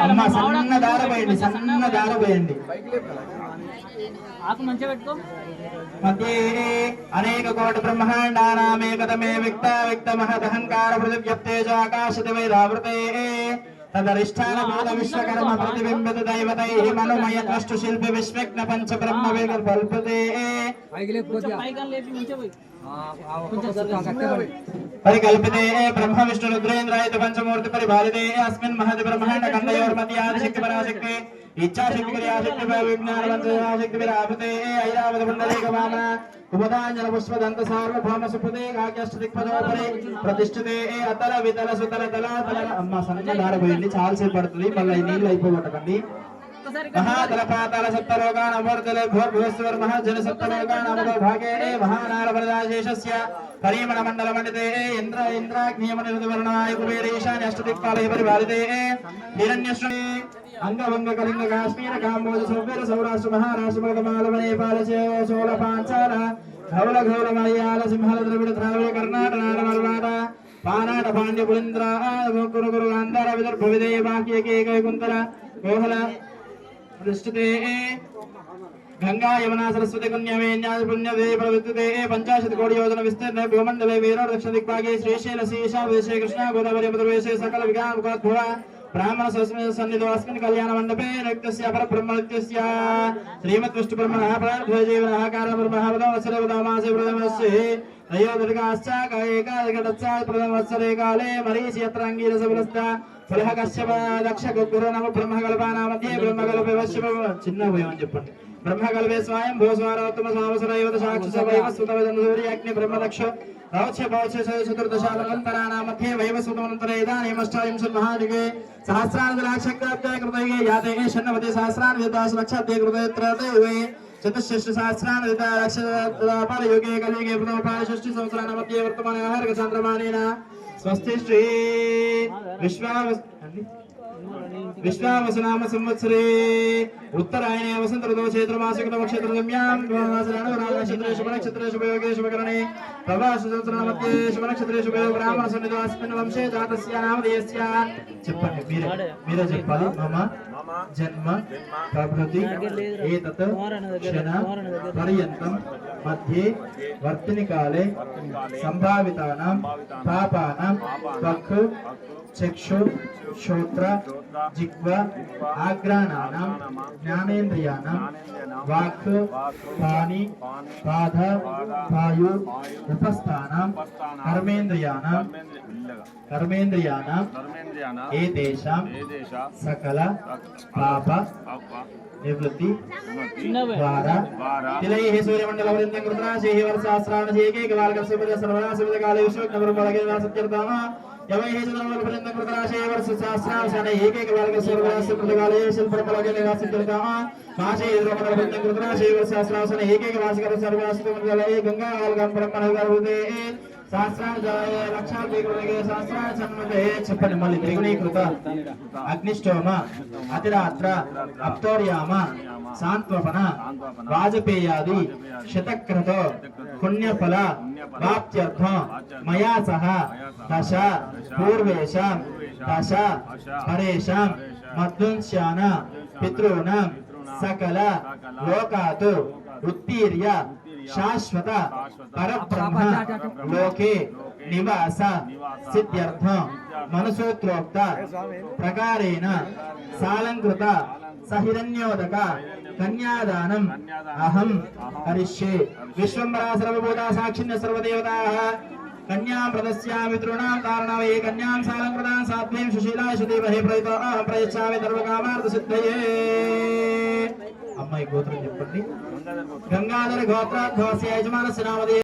అమ్మ సన్న దార పోయండి, సన్న దార పోయండి. మధ్యే అనేక కోటి బ్రహ్మాండానామేకతమే వ్యక్త వ్యక్త మహదహంకార పృథివ్యప్తేజో ఆకాశతి వైరావృతే తదరిష్టాన భూత విశ్వకర్మ ప్రతిబింబిత దైవతైః మనోమయ ద్రష్టు శిల్పి విశ్వజ్ఞ పంచ బ్రహ్మ వేగల్పల్పతే పరికల్పితే బ్రహ్మ విష్ణు రుద్రేంద్రాయత పంచమూర్తి పరిపాలితే అస్మిన్ మహద్ బ్రహ్మాండ ఖండయోర్మధ్య ఆదిశక్తి పరాశక్తి ఇచ్ఛాశక్తి క్రియాశక్తి విజ్ఞాన పంచశక్తి విరాపతే ఐరావత పుండరీక వామన కుమదాంజన పుష్పదంత సార్వభౌమ సుపదే కాక్యష్ట దిక్పదోపరి ప్రతిష్ఠితే అతల వితల సుతల తల తల. అమ్మ సన్న దార పోయండి, చాలాసేపు పడుతుంది, మళ్ళీ నీళ్ళు అయిపోగొట్టకండి. महातलपातल सप्तलोकान् अमूर्तले भूर्भुवस्वर महाजन सप्तलोकान् अमरो भागेणे महानारवरदाशेषस्य परिमणमण्डलमण्डिते इन्द्राग्नियमनिरुद्धवर्णाय कुबेरेशानि अष्टदिक्पालैः परिपालिते हिरण्यश्री अंगभंगकलिंग काश्मीर काम्बोज सौवीर सौराष्ट्र महाराष्ट्र मगधमालव नेपाल चोल पांचाल धवल घोल मलयाल सिंहल द्रविड़ द्राविड़ कर्नाटक नाडमलवाड पानाट पांड्य पुलिंद्र गुरु गुरु गांधार विदर्भ विदय बाकी एक कुंतल कोहल दृष्टते गंगा यमुना सरस्वती पुण्यवेन्या पुण्यवे प्रवृत्ते पंचाशत कोटि योजन विस्तीर्ण भूमंडले वीरो दक्षिण दिक्पागे श्रीशैल शीशा विदेशे कृष्णा गोदावरी प्रवेशे सकल विज्ञान मुखोद्भव ब्राह्मण सन्निधो अस्मिन् कल्याण मंडपे नृत्यस्य अपर ब्रह्मनित्यस्य श्रीमत् विष्णु ब्रह्मणः प्राणध्वजीवन आकार ब्रह्मवदो वत्सरवदामासे प्रथमस्य त्रयोदशिकाश्च एकादशकटच्च प्रथमवत्सरे काले मरीचि यत्र अंगीरसपुरस्ता पुलह कश्यप दक्ष गुरु नम ब्रह्मकल्पाना मध्ये ब्रह्मकल्पे वश्यप చిన్న భయం చెప్పండి. ब्रह्मकल्पे स्वयं भूस्वारोत्तम स्वामसरैवत साक्षसवैव सुतवदनसूर्य अग्नि ब्रह्मदक्ष रौच्य भौच्य चतुर्दशानन्तराणां मध्ये वैवस्वतमनन्तरे इदानीमष्टाविंशत् महादिगे सहस्रानन्दलाक्षक्राब्दे कृतये याते षण्णवति सहस्रानन्ददासलक्षाब्दे कृतयत्रते वे चतुष्षष्टिसहस्रानन्दलक्षपालयुगे कलियुगे प्रथमपालषष्टि संवत्सराणां मध्ये वर्तमाने हर्गचन्द्रमानेन स्वस्ति श्री विश्वावसनाम संवत्सरे उत्तरायणे वसंत ऋतौ चैत्रमासे नक्षत्र गम्यां नक्षत्रे शुभ नक्षत्रे शुभयोगे शुभकरणे प्रभास संवत्सराणां मध्ये शुभ नक्षत्रे शुभयोग ब्राह्मण सन्निधो अस्मिन् वंशे जातस्य नामधेयस्य చెప్పండి మీరే చెప్పాలి. మమ జన్మ ప్రభృతి ఏతత్ క్షణ పర్యంతం మధ్యే వర్తిని కాలే సంభావితానాం పాపానాం త్వక్ చక్షు श्रोत्र जिह्व आग्राणानां ज्ञानेन्द्रियाणां वाक् पाणि पाद वायु उपस्थानां कर्मेन्द्रियाणां एतेषां सकल पाप निवृत्ति द्वारा तिलैः सूर्यमण्डलपर्यन्तं कृतराशेः वर्षास्राणशेकैकबालकस्य सर्वनाशविदकाले विश्वज्ञब्रह्मणगे सत्यर्थः यवैः चन्द्रमण्डलपर्यन्तं कृतराशेः वर्षसहस्रावसाने एकैकबालकस्य सर्वनाशस्य कृतकाले शिल्पप्रबलगे निवासितः मासे चन्द्रमण्डलपर्यन्तं कृतराशेः वर्षसहस्रावसाने एकैकमासिकस्य सर्वनाशस्य कृतकाले गङ्गाकालकं परमनगरभूते सहस्राजाय लक्षाधिकृतगे सहस्राचन्मते చెప్పండి మళ్ళీ త్రిగుణీకృత అగ్నిష్టోమ అతిరాత్ర అప్తోర్యామ సాంత్వపన వాజపేయాది శతక్రతో పుణ్యఫల వాప్త్యర్థం మయా సహ దశ పూర్వేషాం దశ పరేషాం మధ్వంస్యాన పితॄణాం సకల లోకాతు ఉత్తీర్య शाश्वत परब्रह्म लोके निवास सिद्ध्यर्थ मनसोत्रोक्त प्रकारेण सालंकृत सहिरण्योदक कन्यादानम् अहं करिष्ये. विश्वम्भरा सर्वभूता साक्षिण्य सर्वदेवताः कन्यां प्रदस्यामि तृणां तारणवे कन्यां सालंकृतां साध्वीं सुशीलां सुदेवहे प्रयतो अहं प्रयच्छामि सर्वकामार्थ सिद्धये. అమ్మాయి గోత్రం చెప్పండి. గంగాధర గోత్రాధ్వాస్య యజమానస్య నామధేయ